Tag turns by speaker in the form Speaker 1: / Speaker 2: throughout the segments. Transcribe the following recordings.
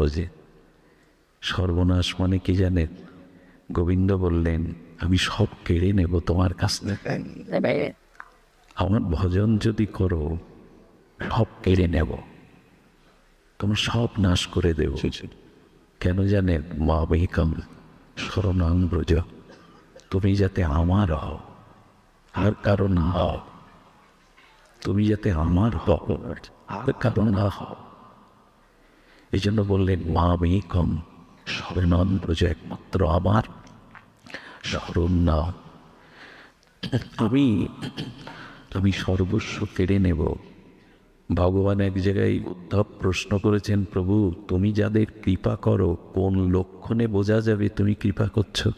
Speaker 1: সহজে। সর্বনাশ মানে কি জানেন? গোবিন্দ বললেন, আমি সব কেড়ে নেব তোমার কাছ থেকে। আমার ভজন যদি করো, সব কেড়ে নেব, তোমার সব নাশ করে দেব। কেন জানেন? মা বেকম শরণাং ব্রজ, তুমি যাতে আমার হও, আর কারণ হও। তুমি যাতে আমার হও, আর কারণ না হও। এই জন্য বললেন মা বেকম শরণাং ব্রজ, একমাত্র আমার শরণ নাও। আমি সর্বস্ব কেড়ে নেব। ভগবান এক জায়গায় উদ্ধব প্রশ্ন করেছেন, প্রভু তুমি যাদের কৃপা করো কোন লক্ষণে বোঝা যাবে তুমি কৃপা করছো?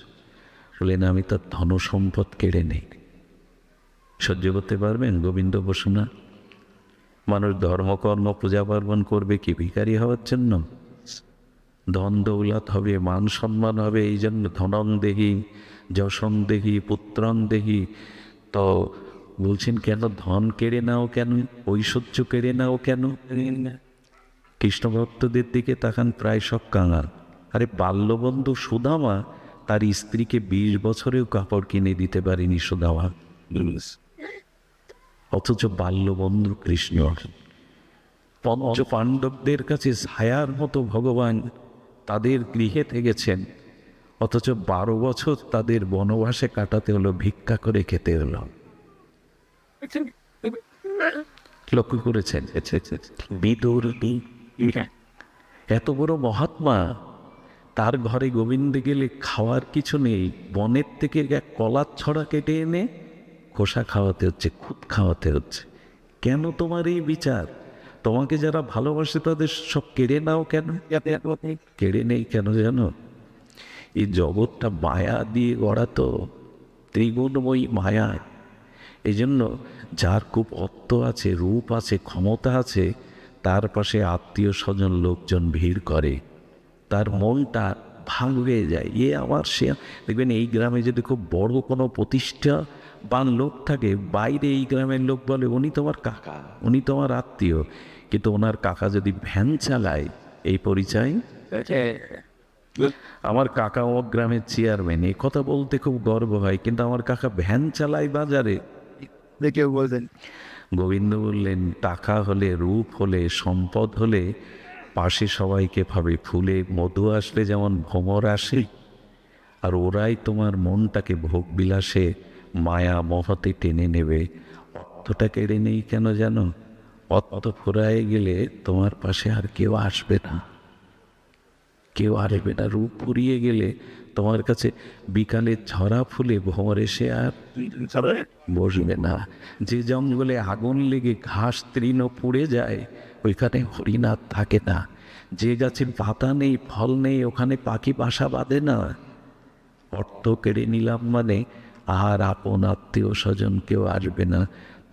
Speaker 1: বললেন, আমি তার ধন সম্পদ কেড়ে নেই। সহ্য করতে পারবেন গোবিন্দ বসুনা? মানুষ ধর্মকর্ম পূজা পার্বণ করবে কি ভিখারি হওয়ার জন্য? ধন দৌলত হবে, মান সম্মান হবে, এই জন্য ধনং দেহি যশং দেহি পুত্রং দেহি। তো বলছেন কেন ধন কেড়ে নাও, কেন ঐশ্বর্য কেড়ে নাও, কেন? কৃষ্ণ ভক্তদের দিকে তাকান, প্রায় সব কাঙাল। আরে বাল্যবন্ধু সুদামা তার স্ত্রীকে 20 বছরেও কাপড় কিনে দিতে পারেনি সুদামা, অথচ বাল্যবন্ধু কৃষ্ণ। পঞ্চ পাণ্ডবদের কাছে ছায়ার মতো ভগবান তাদের গৃহে থেকেছেন, অথচ 12 বছর তাদের বনবাসে কাটাতে হলো, ভিক্ষা করে খেতে হলো। লক্ষ্য করেছেন? বিদুর এত বড় মহাত্মা, তার ঘরে গোবিন্দ গেলে খাওয়ার কিছু নেই, বনের থেকে এক কলার ছড়া কেটে এনে খোসা খাওয়াতে হচ্ছে, খুদ খাওয়াতে হচ্ছে। কেন তোমার এই বিচার? তোমাকে যারা ভালোবাসে তাদের সব কেড়ে নাও কেন? কেড়ে নেই কেন জানো? এই জগৎটা মায়া দিয়ে গড়া, তো ত্রিগুণময়ী মায়া। এই জন্য যার খুব অর্থ আছে, রূপ আছে, ক্ষমতা আছে, তার পাশে আত্মীয় স্বজন লোকজন ভিড় করে, তার মনটা ভাঙ হয়ে যায়। আমার সে, দেখবেন এই গ্রামে যদি খুব বড় কোনো প্রতিষ্ঠাবান লোক থাকে, বাইরে এই গ্রামের লোক বলে উনি তোমার কাকা, উনি তোমার আত্মীয়, কিন্তু ওনার কাকা যদি ভ্যান চালায়, এই পরিচয় আমার কাকা আমার গ্রামের চেয়ারম্যান, এই কথা বলতে খুব গর্ব হয়, কিন্তু আমার কাকা ভ্যান চালায় বাজারে, কেউ বলতেন। গোবিন্দ বললেন, টাকা হলে, রূপ হলে, সম্পদ হলে পাশে সবাইকে ভাবে, ফুলে মধু আসলে যেমন ভ্রমর আসে, আর ওরাই তোমার মনটাকে ভোগ বিলাসে মায়া মহতে টেনে নেবে। অর্থটা কেড়ে নেই কেন জানো? অর্থ ফুরায় গেলে তোমার পাশে আর কেউ আসবে না, কেউ আসবে না। রূপ ফুরিয়ে গেলে তোমার কাছে বিকালে ঝরা ফুলে ভ্রমর এসে আর বসবে না। যে জঙ্গলে আগুন লেগে ঘাস তৃণ পুড়ে যায়, ওইখানে হরিণ আর থাকে না। যে গাছে পাতা নেই, ফল নেই, ওখানে পাখি বাসা বাঁধে না। অর্থ কেড়ে নিলাম মানে আর আপন আত্মীয় স্বজন কেউ আসবে না।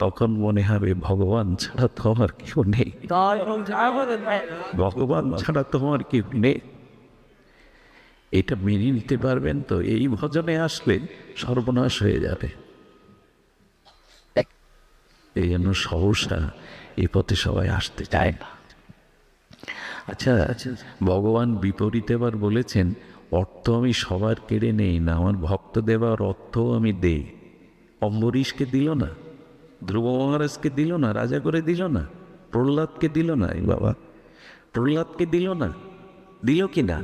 Speaker 1: তখন মনে হবে ভগবান ছাড়া তোমার কেউ নেই, ভগবান ছাড়া তোমার কেউ নেই। এটা মেনে নিতে পারবেন তো? এই ভজনে আসলে সর্বনাশ হয়ে যাবে। এই জন্য সহসা এই পথে সবাই আসতে চায় না। আচ্ছা, ভগবান বিপরীতে এবার বলেছেন, অর্থ আমি সবার কেড়ে নেই না, আমার ভক্ত দেবার অর্থ আমি দেই। অম্বরীশকে দিল না, ধ্রুব মহারাজকে দিল না, রাজা করে দিল না, প্রহ্লাদকে দিল না, এই বাবা প্রহ্লাদকে দিল না, দিল কি না?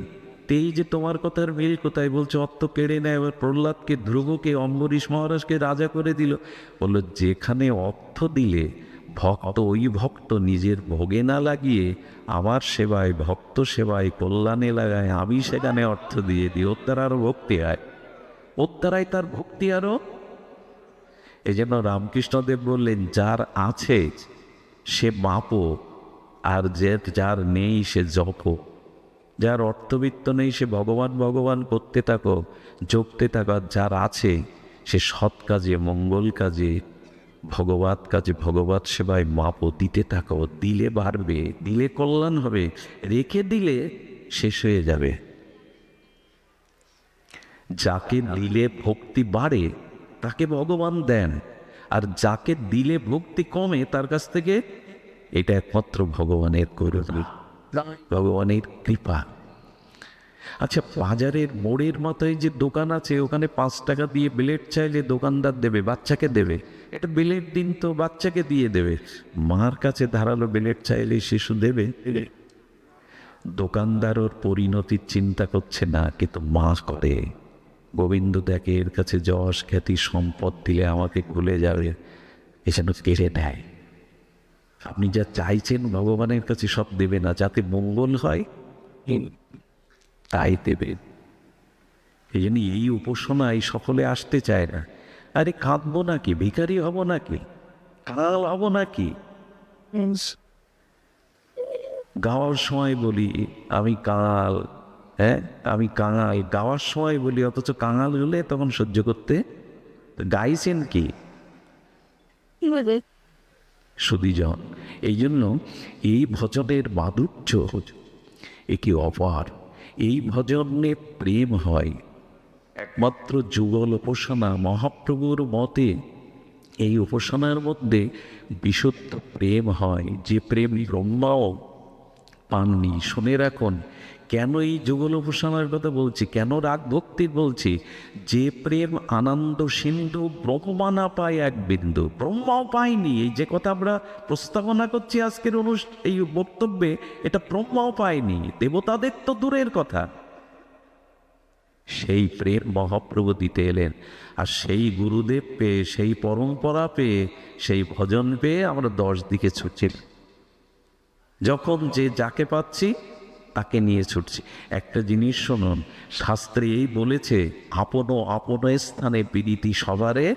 Speaker 1: এই যে তোমার কথার মিল কোথায়? বলছে অর্থ কেড়ে নেয়, এবার প্রহ্লাদকে, ধ্রুবকে, অম্বরীশ মহারাজকে রাজা করে দিল। বললো যেখানে অর্থ দিলে ভক্ত, ওই ভক্ত নিজের ভোগে না লাগিয়ে আমার সেবায়, ভক্ত সেবায়, কল্যাণে লাগায়, আমি সেখানে অর্থ দিয়ে দিই, ওর দ্বারা আরো ভক্তি হয়, ওর দ্বারাই তার ভক্তি আরো। এই জন্য রামকৃষ্ণদেব বললেন, যার আছে সে মাপো, আর যার নেই সে জপো। যার অর্থবিত্ত নেই সে ভগবান ভগবান করতে থাকো, জপতে থাকো। যার আছে সে সৎ কাজে, মঙ্গল কাজে, ভগবত কাজে, ভগবত সেবায় মাপো, দিতে থাকো। দিলে বাড়বে, দিলে কল্যাণ হবে, রেখে দিলে শেষ হয়ে যাবে। যাকে দিলে ভক্তি বাড়ে তাকে ভগবান দেন, আর যাকে দিলে ভক্তি কমে তার কাছ থেকে, এটা একমাত্র ভগবানের করুণা। ভগবানের কৃপা। আচ্ছা, বাজারের মোড়ের মাথায় যে দোকান আছে, ওখানে 5 টাকা দিয়ে ব্লেড চাইলে দোকানদার দেবে, বাচ্চাকে দেবে। এটা ব্লেড দিন তো বাচ্চাকে দিয়ে দেবে। মার কাছে ধারালো ব্লেড চাইলে শিশু দেবে? দোকানদার ওর পরিণতির চিন্তা করছে না, কিন্তু মা করে। গোবিন্দ দেখে এর কাছে যশ খ্যাতি সম্পদ দিলে আমাকে ভুলে যাবে, এসব কেড়ে নেয়। আপনি যা চাইছেন ভগবানের কাছে সব দেবে না, যাতে মঙ্গল হয় তাই দেবে। এই জন্য এই উপাসনায় সকলে আসতে চায় না। আরে কাঁদবো নাকি, ভিখারি হব নাকি, কাল হব নাকি? গাওয়ার সময় বলি আমি কাঙাল, হ্যাঁ আমি কাঙাল, গাওয়ার সময় বলি, অথচ কাঙাল হলে তখন সহ্য করতে। গাইছেন কি সুধীজন? এই জন্য এই ভজনের মাধুর্য একে অপার। এই ভজনে প্রেম হয়। একমাত্র যুগল উপাসনা মহাপ্রভুর মতে এই উপাসনার মধ্যে বিশুদ্ধ প্রেম হয়, যে প্রেম ব্রহ্মাও পাননি। শুনে রাখুন, কেন এই যুগল উপাসনার কথা বলছি, কেন রাগ ভক্তির বলছি। যে প্রেম আনন্দ সিন্ধু ব্রহ্মা না পায় এক বিন্দু, ব্রহ্মাও পায়নি। এই যে কথা আমরা প্রস্তাবনা করছি আজকের এই বক্তব্যে, এটা ব্রহ্মাও পায়নি, দেবতাদের তো দূরের কথা। সেই প্রেম মহাপ্রভু দিতে এলেন। আর সেই গুরুদেব পেয়ে, সেই পরম্পরা পেয়ে, সেই ভজন পেয়ে আমরা 10 দিকে ছুটছি। যখন যে যাকে পাচ্ছি তাকে নিয়ে ছুটছি। একটা জিনিস শুনুন, শাস্ত্রে এই বলেছে, আপন আপন স্থানে বিদিতি সবারে।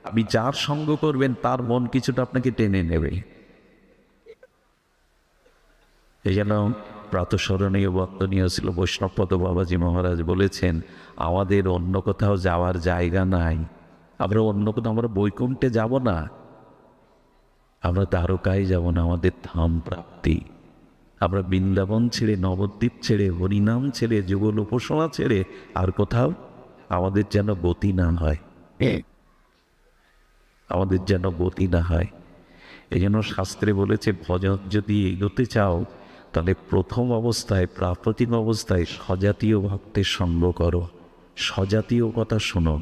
Speaker 1: আপনি যার সঙ্গ করবেন তার মন কিছুটা আপনাকে টেনে নেবে। এই জন্য প্রাতঃস্মরণীয় বন্দনীয় ছিল বৈষ্ণবপদ বাবাজি মহারাজ বলেছেন, আমাদের অন্য কোথাও যাওয়ার জায়গা নাই। আমরা অন্য কোথাও, আমরা বৈকুণ্ঠে যাব না, আমরা দ্বারকায় যাব না, আমাদের ধাম প্রাপ্তি। আমরা বৃন্দাবন ছেড়ে, নবদ্বীপ ছেড়ে, হরিনাম ছেড়ে, যুগল উপাসনা ছেড়ে আর কোথাও আমাদের যেন গতি না হয়, আমাদের যেন গতি না হয়। এই জন্য শাস্ত্রে বলেছে, ভজন যদি এগোতে চাও তাহলে প্রথম অবস্থায়, প্রাপ্রতিম অবস্থায় সজাতীয় ভক্তের সঙ্গ করো, সজাতীয় কথা শোনো।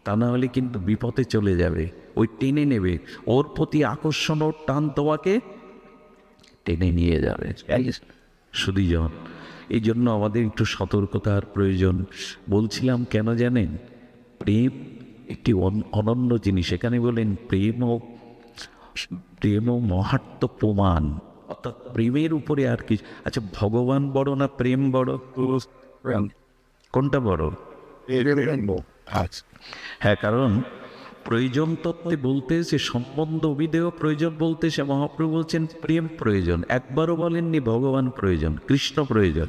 Speaker 1: তা না হলে কিন্তু বিপদে চলে যাবে, ওই টেনে নেবে, ওর প্রতি আকর্ষণ, ওর টান তোমাকে টেনে নিয়ে যাবে। সুধীজন, এই জন্য আমাদের একটু সতর্কতার প্রয়োজন। বলছিলাম কেন জানেন, প্রেম একটি অনন্য জিনিস। এখানে বলেন প্রেম ও মাহাত্ম্য প্রমাণ, অর্থাৎ প্রেমের উপরে আর কি। আচ্ছা, ভগবান বড় না প্রেম বড়? কোনটা বড়? হ্যাঁ, কারণ প্রয়োজন তত্ত্বে বলতে, সে সম্বন্ধ অভিধেয় প্রয়োজন বলতে সে মহাপ্রভু বলছেন প্রেম প্রয়োজন। একবারও বলেননি ভগবান প্রয়োজন, কৃষ্ণ প্রয়োজন।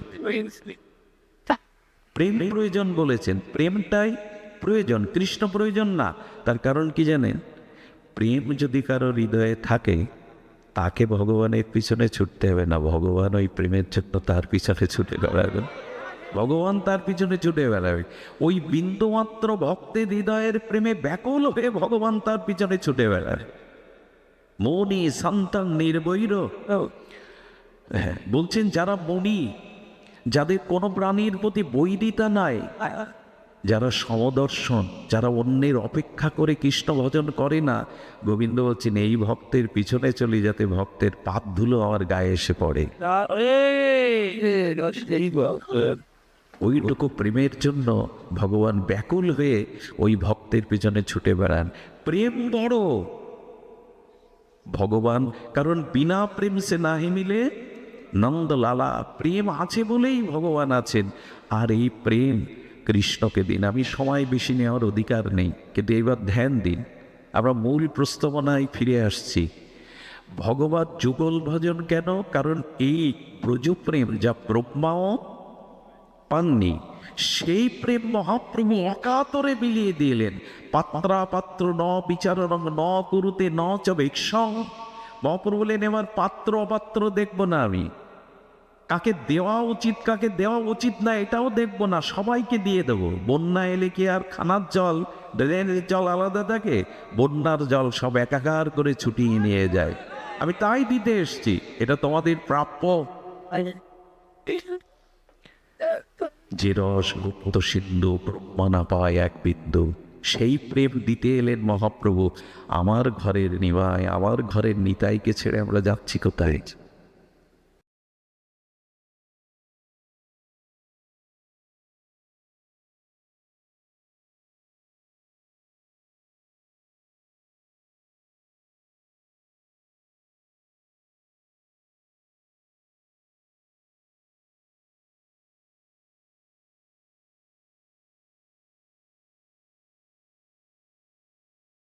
Speaker 1: প্রেম প্রয়োজন বলেছেন, প্রেমটাই প্রয়োজন, কৃষ্ণ প্রয়োজন না। তার কারণ কি জানেন, প্রেম যদি কারো হৃদয়ে থাকে তাকে ভগবানের পিছনে ছুটতে হবে না, ভগবান ওই প্রেমের জন্য তার পিছনে ছুটে বেড়াবেন, ভগবান তার পিছনে ছুটে বেড়াবে। ওই বিন্দুমাত্র ভক্তের হৃদয়ের প্রেমে ব্যাকুল হয়ে ভগবান তার পিছনে ছুটে বেড়াবে। মনি সন্তান নির্বৈর, বলছেন যারা মনি, যাদের কোনো প্রাণীর প্রতি বৈরিতা নাই, যারা সমদর্শন, যারা অন্যের অপেক্ষা করে কৃষ্ণ ভজন করে না, গোবিন্দ বলছেন এই ভক্তের পিছনে চলি, যাতে ভক্তের পাপ ধুলো আমার গায়ে এসে পড়ে। ওইটুকু প্রেমের জন্য ভগবান ব্যাকুল হয়ে ওই ভক্তের পিছনে ছুটে বেড়ান। প্রেম বড় ভগবান, কারণ বিনা প্রেম সে নাহি মিলে নন্দলালা। প্রেম আছে বলেই ভগবান আছেন। আর এই প্রেম কৃষ্ণকে দিন। আমি সময় বেশি নেওয়ার অধিকার নেই, কিন্তু এবার ধ্যান দিন। আমরা মূল প্রস্তাবনায় ফিরে আসছি। ভগবত যুগল ভজন কেন? কারণ এই ব্রজপ্রেম যা ব্রহ্মাও পাননি, সেই প্রেম মহাপ্রভু অকাতরে বিলিয়ে দিলেন। পাত্রাপাত্র ন বিচারণ ন কুরুতে ন চ ভিক্ষং। মহাপ্রভু বলেন, এবার পাত্র অপাত্র দেখবো না আমি, কাকে দেওয়া উচিত কাকে দেওয়া উচিত না এটাও দেখবো না, সবাইকে দিয়ে দেবো। বন্যা এলে কি আর খানার জল, ড্রেনের জল আলাদা থাকে? বন্যার জল সব একাকার করে ছুটিয়ে নিয়ে যায়। আমি তাই দিতে এসছি, এটা তোমাদের প্রাপ্য। যে রস গুপ্ত সিন্ধু ব্রহ্মা না পায় এক বিন্দু, সেই প্রেম দিতে এলেন মহাপ্রভু। আমার ঘরের নিমাই, আমার ঘরের নিতাইকে ছেড়ে আমরা যাচ্ছি কোথায়?